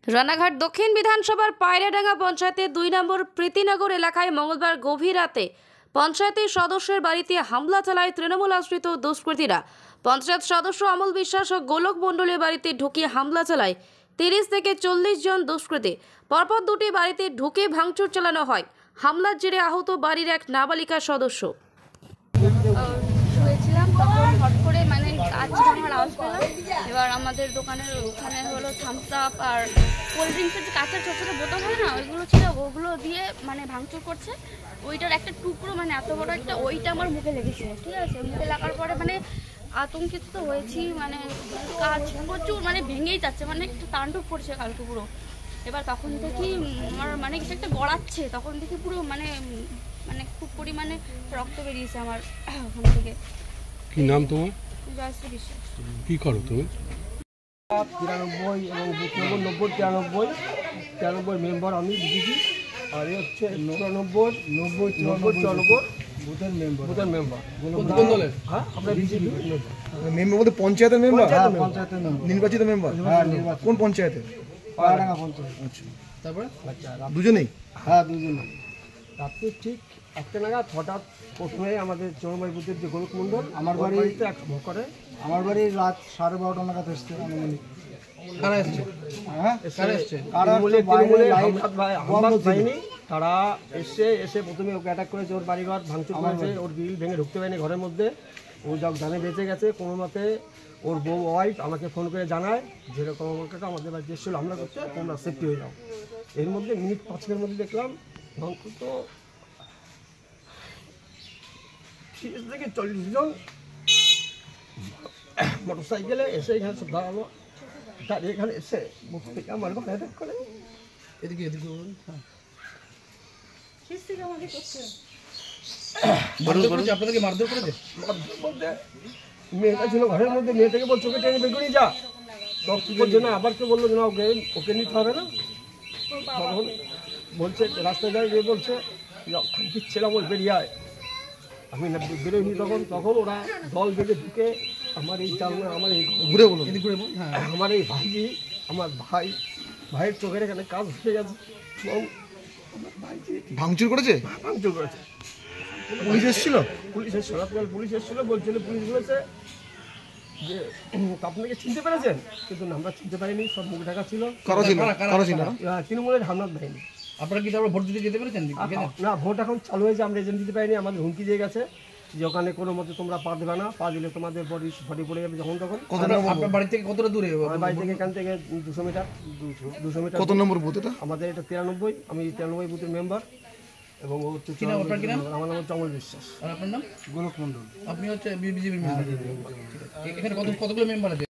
রানাঘাট দক্ষিণ বিধানসভার পায়রাডাঙ্গা পঞ্চায়েতের ২ নম্বর প্রীতিনগর এলাকায় মঙ্গলবার গভীর রাতে পঞ্চায়েতের সদস্যের বাড়িতে হামলা চালায় তৃণমূল আশ্রিত দুষ্কৃতীরা। পঞ্চায়েত সদস্য অমল বিশ্বাস ও গোলক মণ্ডলের বাড়িতে ঢুকে হামলা চালায় ৩০ থেকে ৪০ জন দুষ্কৃতী। পরপর দুটি বাড়িতে ঢুকে ভাঙচুর চালানো হয়। হামলার জেরে আহত বাড়ির এক নাবালিকা সদস্য। শুয়েছিলাম তখন হট করে কাজ ভাঙার আওয়াজ পেলাম। এবার আমাদের দোকানের ওখানে হলো থামস আপ আর কোল্ড ড্রিঙ্কসের যে কাঁচের ছোটো ছোটো বোতল হয় না, ওইগুলো ছিল, ওগুলো দিয়ে ভাঙচুর করছে। ওইটার একটা টুকরো এত বড় একটা, ওইটা আমার মুখে লেগেছিল। ঠিক আছে, মুখে লাগার পরে আতঙ্কিত তো হয়েছি। কাজ প্রচুর ভেঙেই যাচ্ছে, একটু তাণ্ডব করছে কালকে পুরো। এবার তখন দেখি আমার কিছু একটা গড়াচ্ছে, তখন দেখি পুরো খুব পরিমাণে রক্ত বেরিয়েছে আমার ওখান থেকে। কি নাম তোমার? জয়শ্রী বিশ্বাস। কি করো তুমি? 93 এবং 93 মেম্বার আমি বিজেপি, আর এই হচ্ছে 94 বুথের মেম্বার। কোন দলের? হ্যাঁ, আমরা বিজেপি মেম্বার বলতে পঞ্চায়েতের মেম্বার? পঞ্চায়েতের মেম্বার। নির্বাচিত মেম্বার? হ্যাঁ, নির্বাচিত। কোন পঞ্চায়েতের? পায়রাডাঙ্গা পঞ্চায়েত। আচ্ছা, তারপরে দুজনেই? হ্যাঁ, দুজনে। রাত্রে ঠিক 1টা নাগাদ হঠাৎ প্রথমে আমাদের চরমাই বুথের যে গোলক মণ্ডল আমার বাড়িতে এক করে। আমার বাড়ি রাত 12:30 নাগাদ এসছে। কারা এসছে? হ্যাঁ, তারা এসে প্রথমে ওকে অ্যাটাক করেছে, ওর বাড়িঘর ভাঙচুর করেছে, ওর গ্রিল ভেঙে ঢুকতে পারেনি ঘরের মধ্যে। ও যা জানে বেঁচে গেছে কোনো মতে। ওর বউ ওয়াইফ আমাকে ফোন করে জানায় যেরকম আমাকে আমাদের বাড়িতে এসেছিল হামলা করতে, তোমরা সেফটি হয়ে যাও। এর মধ্যে মিনিট 5-এর মধ্যে দেখলাম ভাঙচুর তো 30 থেকে 40 জন মোটর সাইকেলে এসে এখানে সব দাঁড়ালো। তার এখানে এসে মুখ থেকে আমার ঘরে অ্যাটাক করে। এদিকে বলুন। আপনাদেরকে মারধর করেছে? বলতে মেয়েটা ছিল ঘরের মধ্যে, মেয়েটাকে বলছে ওকে টেনে বের করে যা। তখন কি বলছে না, আবার কে বললো না ওকে নিতে হবে না। তখন বলছে রাস্তায় যায়, গিয়ে বলছে দিচ্ছিলাম ওই বেরিয়ে আয়। আমি না বেরোয়নি তখন ওরা দল বেঁধে ঢুকে আমার এই আমার এই ঘুরে বলুন। আমার এই ভাইজি, আমার ভাইয়ের চোখের এখানে কাজ হয়ে গেছে। ভাঙচুর করেছে? ভাঙচুর করেছে। পুলিশ এসেছিল? পুলিশ এসেছিল, বলছিল পুলিশ বলেছে যে আপনাকে চিনতে পেরেছেন, কিন্তু আমরা চিনতে পারিনি, সব মুখ ঢাকা ছিল। তৃণমূলের হামলাত বাহিনী। আপনারা কি তারপর ভোট দিতে যেতে পেরেছেন? না, ভোট এখন চালু হয়েছে, আমরা এজেন্ট দিতে পারিনি। আমাদের হুমকি দিয়ে গেছে যে ওখানে কোনো মতে তোমরা পা দেবে না, পা দিলে তোমাদের বডি পড়ে যাবে যখন তখন। আপনার বাড়ি থেকে কতটা দূরে? বাড়ি থেকে এখান থেকে 200 মিটার। কত নম্বর বুথ এটা? আমাদের এটা 93, আমি 93 বুথের মেম্বার। এবং ও হচ্ছে আমার নাম হচ্ছে অমল বিশ্বাস। আর আপনার নাম? গোলক মণ্ডল। আপনি হচ্ছে বিজেপির মেম্বার। এখানে কতগুলো মেম্বার আছে?